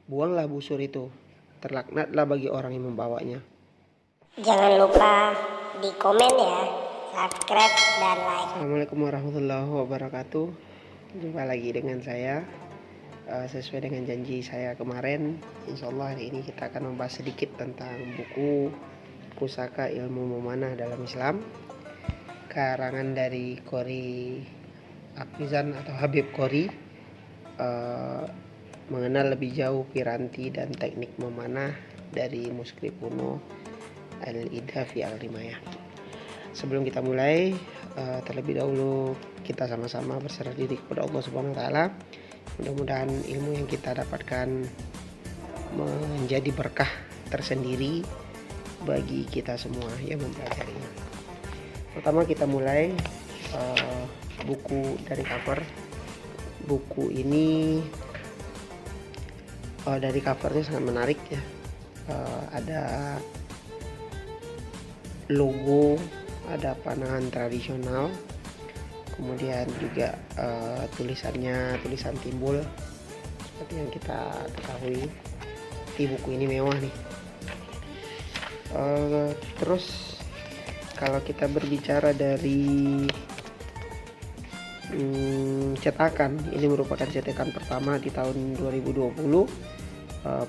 Buanglah busur itu, terlaknatlah bagi orang yang membawanya. Jangan lupa di komen ya, subscribe dan like. Assalamualaikum warahmatullahi wabarakatuh. Jumpa lagi dengan saya. Sesuai dengan janji saya kemarin, insya Allah hari ini kita akan membahas sedikit tentang buku Pusaka Ilmu Memanah dalam Islam, karangan dari Qori Akmizan atau Habib Qori, mengenal lebih jauh piranti dan teknik memanah dari manuskrip kuno Al-Ida fi Al-Rimayah. Sebelum kita mulai, terlebih dahulu kita sama-sama berserah diri kepada Allah Subhanahu wa taala. Mudah-mudahan ilmu yang kita dapatkan menjadi berkah tersendiri bagi kita semua yang mempelajarinya. Pertama kita mulai buku dari cover. Buku ini dari covernya sangat menarik ya. Ada logo, ada panahan tradisional, kemudian juga tulisan timbul seperti yang kita ketahui. Di buku ini mewah nih. Terus kalau kita berbicara dari cetakan, ini merupakan cetakan pertama di tahun 2020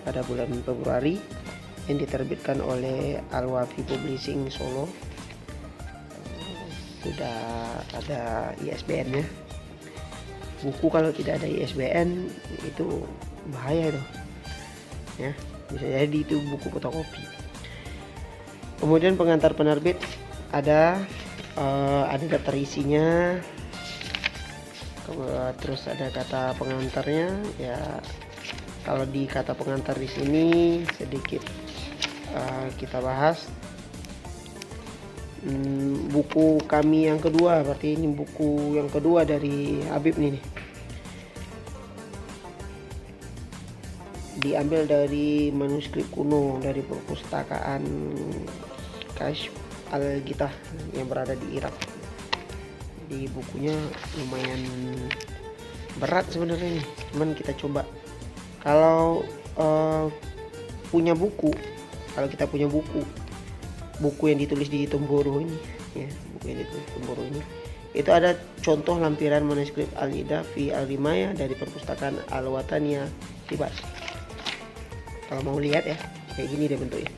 pada bulan Februari yang diterbitkan oleh Al-Wafi Publishing Solo. Sudah ada ISBN-nya. Buku kalau tidak ada ISBN itu bahaya itu ya, bisa jadi itu buku fotokopi. Kemudian pengantar penerbit ada daftar isinya, terus ada kata pengantarnya ya. Kalau di kata pengantar di sini sedikit kita bahas. Buku kami yang kedua, berarti ini buku yang kedua dari Habib nih. Diambil dari manuskrip kuno dari perpustakaan Kashf Al-Gitah yang berada di Irak. Di bukunya lumayan berat sebenarnya nih, cuman kita coba. Kalau punya buku, kalau kita punya buku yang ditulis di Tomboro ini ya, buku yang ditulis di Tomboro ini, itu ada contoh lampiran manuskrip Al-Ida fi Al-Rimayah dari perpustakaan Al-Wataniyah Tibet. Kalau mau lihat ya, kayak gini deh bentuknya.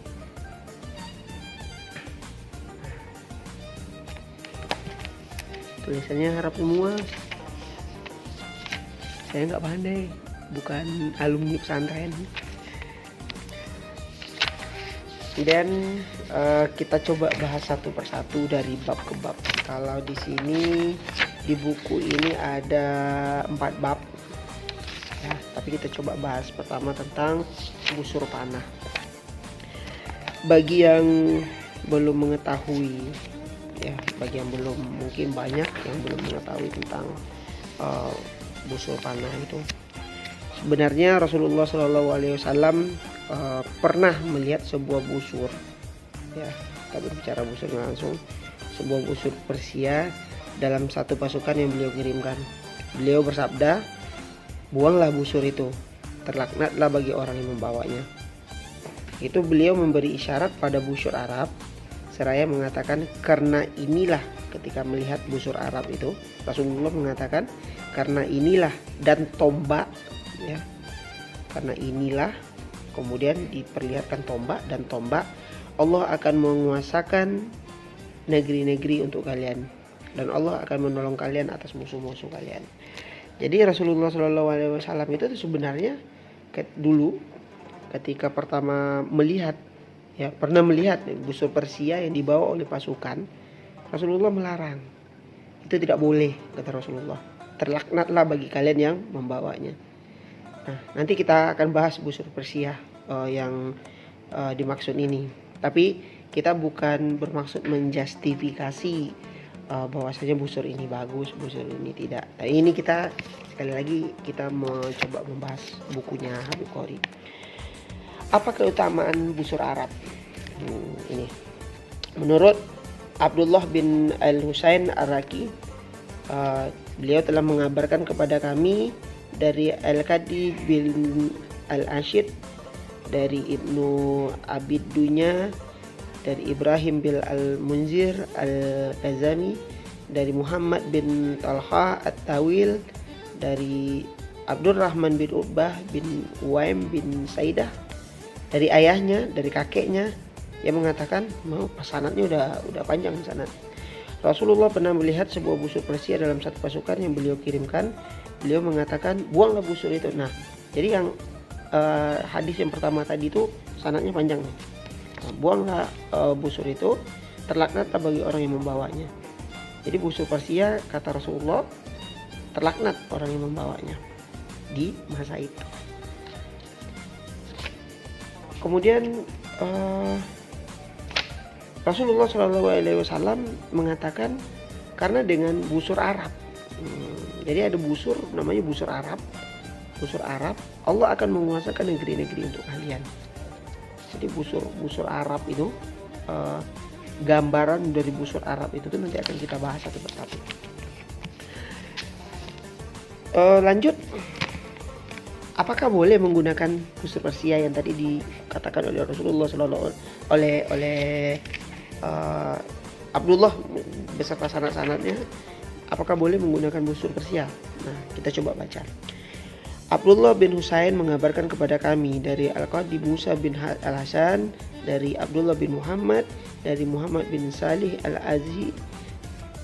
Tulisannya Arab semua. Saya nggak pandai, bukan alumni pesantren. Dan kita coba bahas satu persatu dari bab ke bab. Kalau di sini di buku ini ada 4 bab ya, tapi kita coba bahas pertama tentang busur panah. Bagi yang belum mengetahui ya, bagi yang belum, mungkin banyak yang belum mengetahui tentang busur panah itu, sebenarnya Rasulullah SAW pernah melihat sebuah busur ya. Kita berbicara busur langsung, sebuah busur Persia dalam satu pasukan yang beliau kirimkan. Beliau bersabda, buanglah busur itu, terlaknatlah bagi orang yang membawanya. Itu beliau memberi isyarat pada busur Arab seraya mengatakan, karena inilah, ketika melihat busur Arab itu Rasulullah mengatakan, karena inilah, dan tombak ya, karena inilah, kemudian diperlihatkan tombak, dan tombak Allah akan menguasakan negeri-negeri untuk kalian, dan Allah akan menolong kalian atas musuh-musuh kalian. Jadi Rasulullah SAW itu sebenarnya dulu ketika pertama melihat ya, pernah melihat busur Persia yang dibawa oleh pasukan, Rasulullah melarang. Itu tidak boleh, kata Rasulullah. Terlaknatlah bagi kalian yang membawanya. Nah, nanti kita akan bahas busur Persia yang dimaksud ini. Tapi kita bukan bermaksud menjustifikasi bahwasanya busur ini bagus, busur ini tidak. Nah, ini kita sekali lagi kita mencoba membahas bukunya Habib Qori. Apa keutamaan busur Arab? Ini menurut Abdullah bin Al-Husain Ar-Raqi, beliau telah mengabarkan kepada kami dari Al-Qadi bin Al-Ashid, dari Ibnu Abid Dunya, dari Ibrahim bin Al-Munzir Al-Azami, dari Muhammad bin Talha At-Tawil, dari Abdurrahman bin Uqbah bin Uwaim bin Saidah, dari ayahnya, dari kakeknya, yang mengatakan mau sanadnya udah panjang sanad. Rasulullah pernah melihat sebuah busur Persia dalam satu pasukan yang beliau kirimkan. Beliau mengatakan, buanglah busur itu. Nah, jadi yang hadis yang pertama tadi itu sanadnya panjang. Nah, buanglah busur itu, terlaknatlah bagi orang yang membawanya. Jadi busur Persia, kata Rasulullah, terlaknat orang yang membawanya di masa itu. Kemudian Rasulullah SAW mengatakan, karena dengan busur Arab, jadi ada busur namanya busur Arab, Allah akan menguasakan negeri-negeri untuk kalian. Jadi busur Arab itu, gambaran dari busur Arab itu tuh nanti akan kita bahas satu persatu. Lanjut, apakah boleh menggunakan busur Persia yang tadi dikatakan oleh Rasulullah oleh Abdullah beserta sanad-sanadnya? Apakah boleh menggunakan busur Persia? Nah, kita coba baca. Abdullah bin Husain mengabarkan kepada kami dari Al-Qadi Musa bin Al-Hasan, dari Abdullah bin Muhammad, dari Muhammad bin Salih Al-Azi,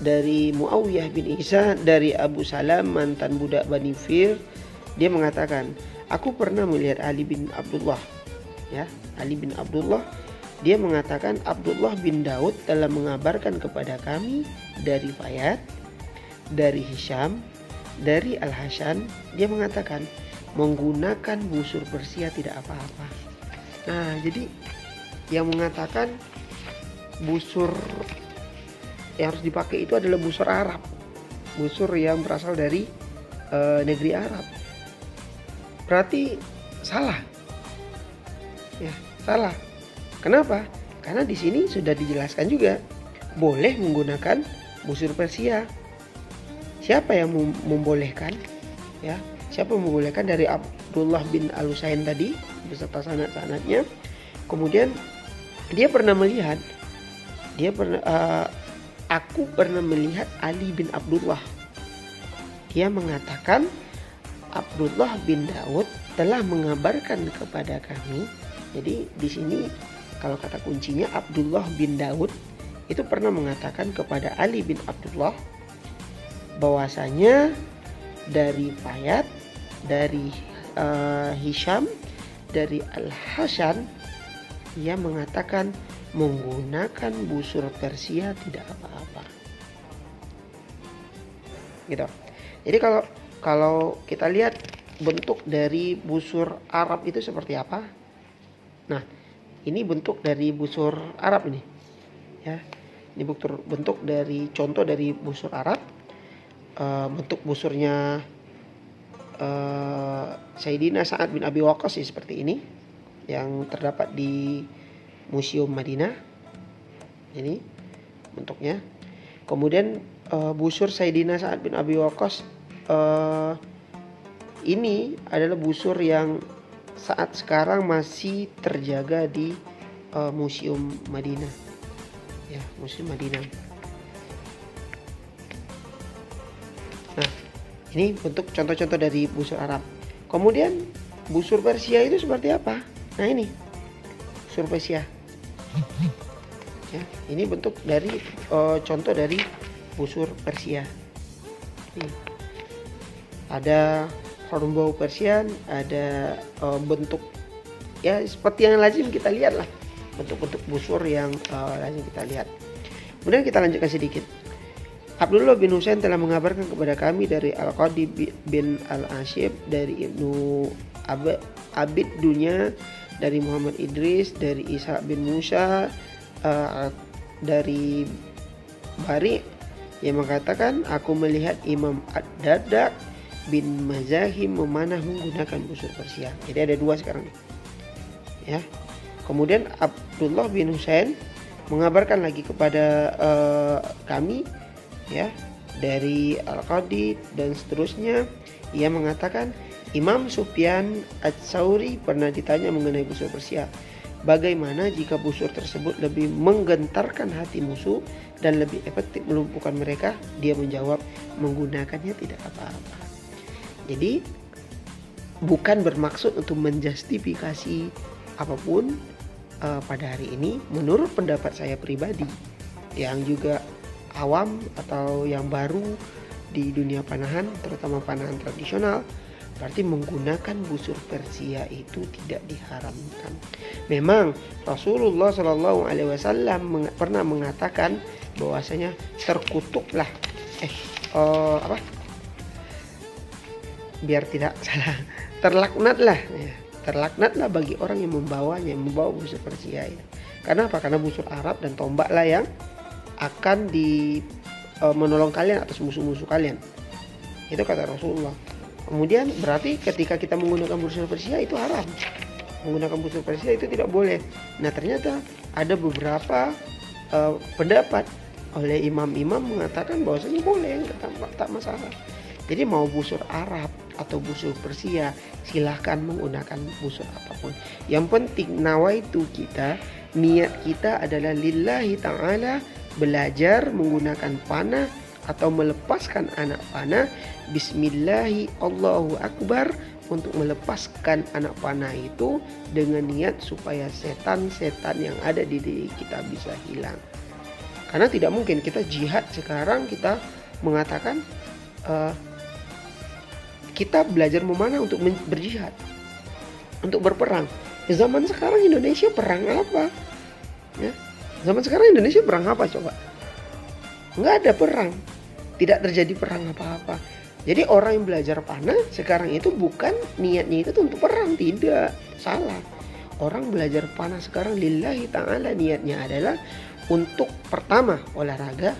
dari Muawiyah bin Isa, dari Abu Salam mantan budak Bani Fir. Dia mengatakan, aku pernah melihat Ali bin Abdullah, Ali bin Abdullah. Dia mengatakan, Abdullah bin Daud telah mengabarkan kepada kami dari Fayad, dari Hisham, dari Al-Hasan. Dia mengatakan, menggunakan busur Persia tidak apa-apa. Nah, jadi yang mengatakan busur yang harus dipakai itu adalah busur Arab, busur yang berasal dari negeri Arab. Berarti salah, salah. Kenapa? Karena di sini sudah dijelaskan juga boleh menggunakan busur Persia. Siapa yang membolehkan? Siapa yang membolehkan? Dari Abdullah bin Al-Husain tadi beserta sanad-sanadnya. Kemudian dia pernah melihat, aku pernah melihat Ali bin Abdullah. Dia mengatakan, Abdullah bin Daud telah mengabarkan kepada kami. Jadi di sini kalau kata kuncinya, Abdullah bin Daud itu pernah mengatakan kepada Ali bin Abdullah bahwasanya dari Fayad, dari Hisham, dari Al-Hasan, ia mengatakan menggunakan busur Persia tidak apa-apa. Gitu. Jadi kalau kita lihat bentuk dari busur Arab itu seperti apa? Nah, ini bentuk dari busur Arab ini. Ini bentuk dari contoh dari busur Arab. Bentuk busurnya Sayyidina Sa'ad bin Abi Waqqas seperti ini, yang terdapat di Museum Madinah. Ini bentuknya. Kemudian busur Sayyidina Sa'ad bin Abi Waqqas ini adalah busur yang saat sekarang masih terjaga di Museum Madinah. Museum Madinah. Nah, ini bentuk contoh-contoh dari busur Arab. Kemudian busur Persia itu seperti apa? Nah, ini busur Persia. Ini bentuk dari contoh dari busur Persia. Ini ada hornbow Persian, ada bentuk seperti yang lazim kita lihat lah, bentuk-bentuk busur yang lazim kita lihat. Kemudian kita lanjutkan sedikit. Abdullah bin Husain telah mengabarkan kepada kami dari Al-Qadi bin Al-Ashib, dari Ibnu Abid Dunya, dari Muhammad Idris, dari Isa bin Musa, dari Bari, yang mengatakan, aku melihat Imam Ad-Darda bin Mazahim memanah menggunakan busur Persia. Jadi ada dua sekarang nih. Kemudian Abdullah bin Husain mengabarkan lagi kepada kami dari Al-Qadi dan seterusnya. Ia mengatakan, Imam Sufyan Ats-Tsauri pernah ditanya mengenai busur Persia. Bagaimana jika busur tersebut lebih menggentarkan hati musuh dan lebih efektif melumpuhkan mereka? Dia menjawab, menggunakannya tidak apa-apa. Jadi bukan bermaksud untuk menjustifikasi apapun pada hari ini. Menurut pendapat saya pribadi yang juga awam atau yang baru di dunia panahan, terutama panahan tradisional, berarti menggunakan busur Persia itu tidak diharamkan. Memang Rasulullah Shallallahu Alaihi Wasallam pernah mengatakan bahwasanya terkutuklah, biar tidak salah, terlaknatlah bagi orang yang membawa busur Persia itu. Karena apa? Karena busur Arab dan tombaklah yang akan menolong kalian atas musuh-musuh kalian. Itu kata Rasulullah. Kemudian berarti ketika kita menggunakan busur Persia itu haram. Menggunakan busur Persia itu tidak boleh. Nah ternyata ada beberapa pendapat oleh imam-imam mengatakan bahwasanya boleh, tak masalah. Jadi mau busur Arab atau busur Persia, silahkan menggunakan busur apapun. Yang penting nawaitu kita, niat kita adalah lillahi ta'ala, belajar menggunakan panah atau melepaskan anak panah. Bismillahi Allahu Akbar, untuk melepaskan anak panah itu dengan niat supaya setan-setan yang ada di diri kita bisa hilang. Karena tidak mungkin kita jihad sekarang kita mengatakan kita belajar memanah untuk berjihad, untuk berperang. Zaman sekarang Indonesia perang apa? Ya, zaman sekarang Indonesia perang apa coba? Nggak ada perang, tidak terjadi perang apa-apa. Jadi orang yang belajar panah sekarang itu bukan niatnya itu untuk perang, tidak, salah. Orang belajar panah sekarang lillahi ta'ala, niatnya adalah untuk pertama olahraga,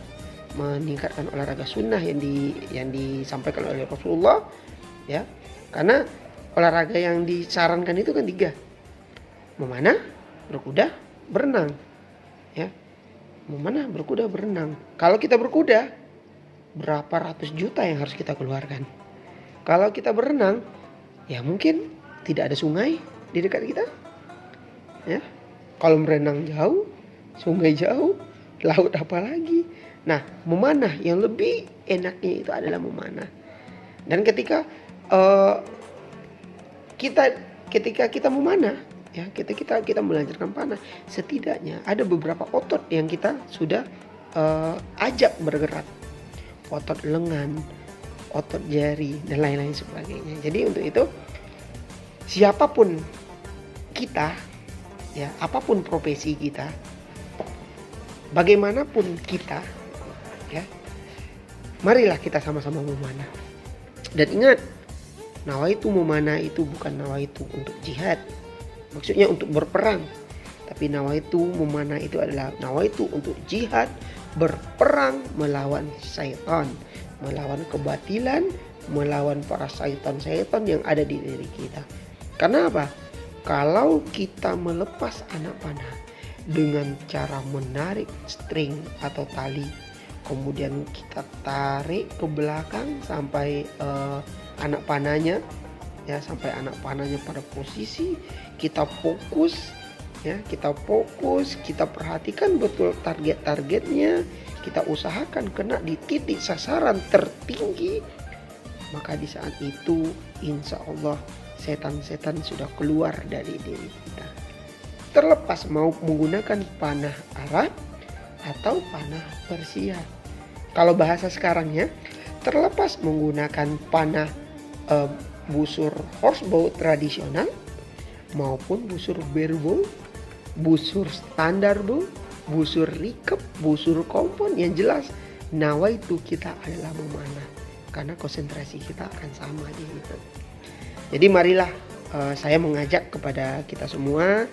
meningkatkan olahraga sunnah yang disampaikan oleh Rasulullah, ya. Karena olahraga yang disarankan itu kan 3. Memanah, berkuda, berenang. Ya. Memanah, berkuda, berenang. Kalau kita berkuda, berapa ratus juta yang harus kita keluarkan. Kalau kita berenang, ya mungkin tidak ada sungai di dekat kita. Ya. Kalau berenang jauh, sungai jauh, laut apa lagi. Nah, memanah yang lebih enaknya itu adalah memanah. Dan ketika kita memanah, ya, kita melancarkan panah, setidaknya ada beberapa otot yang kita sudah ajak bergerak. Otot lengan, otot jari, dan lain-lain sebagainya. Jadi untuk itu siapapun kita, ya, apapun profesi kita, bagaimanapun kita, ya, marilah kita sama-sama memanah. Dan ingat, nawaitu memanah itu bukan nawaitu untuk jihad, maksudnya untuk berperang. Tapi nawaitu memanah itu adalah nawaitu untuk jihad, berperang melawan syaitan, melawan kebatilan, melawan para syaitan-syaitan yang ada di diri kita. Karena apa? Kalau kita melepas anak panah dengan cara menarik string atau tali, kemudian kita tarik ke belakang sampai anak panahnya, ya, sampai anak panahnya pada posisi, kita fokus, ya, kita perhatikan betul target-targetnya, kita usahakan kena di titik sasaran tertinggi, maka di saat itu insya Allah setan-setan sudah keluar dari diri kita. Terlepas mau menggunakan panah Arab atau panah Persia. Kalau bahasa sekarangnya, terlepas menggunakan panah busur horsebow tradisional maupun busur barebow, busur standar bow, busur rikep, busur kompon, yang jelas nawaitu kita adalah memanah, karena konsentrasi kita akan sama di situ. Jadi marilah saya mengajak kepada kita semua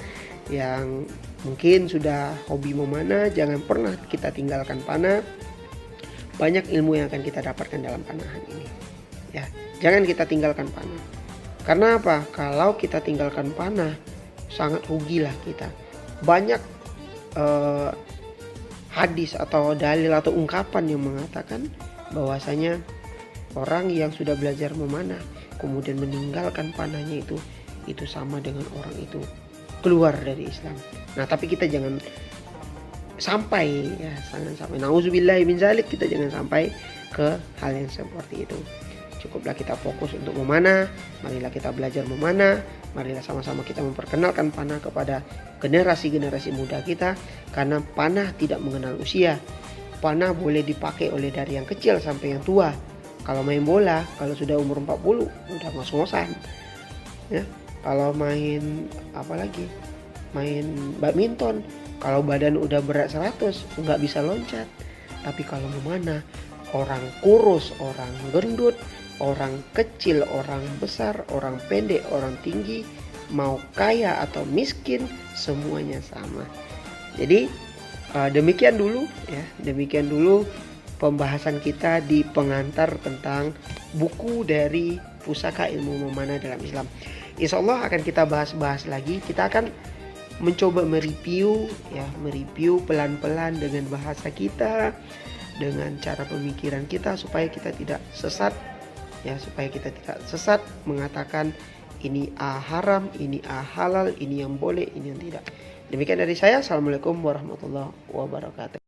yang mungkin sudah hobi memanah, jangan pernah kita tinggalkan panah. Banyak ilmu yang akan kita dapatkan dalam panahan ini. Ya, jangan kita tinggalkan panah. Karena apa? Kalau kita tinggalkan panah, sangat rugilah kita. Banyak hadis atau dalil atau ungkapan yang mengatakan bahwasanya orang yang sudah belajar memanah kemudian meninggalkan panahnya itu sama dengan orang itu keluar dari Islam. Nah, tapi kita jangan sampai nauzubillahi min zalik, kita jangan sampai ke hal yang seperti itu. Cukuplah kita fokus untuk memanah, marilah kita belajar memanah, marilah sama-sama kita memperkenalkan panah kepada generasi-generasi muda kita, karena panah tidak mengenal usia. Panah boleh dipakai oleh dari yang kecil sampai yang tua. Kalau main bola, kalau sudah umur 40 udah ngos-ngosan. Ya, kalau main main badminton, kalau badan udah berat 100 nggak bisa loncat. Tapi kalau memanah, orang kurus, orang gendut, orang kecil, orang besar, orang pendek, orang tinggi, mau kaya atau miskin, semuanya sama. Jadi demikian dulu pembahasan kita di pengantar tentang buku dari Pusaka Ilmu Memanah dalam Islam. Insya Allah akan kita bahas lagi. Kita akan mencoba mereview pelan-pelan dengan bahasa kita, dengan cara pemikiran kita, supaya kita tidak sesat mengatakan ini haram, ini halal, ini yang boleh, ini yang tidak. Demikian dari saya. Assalamualaikum warahmatullahi wabarakatuh.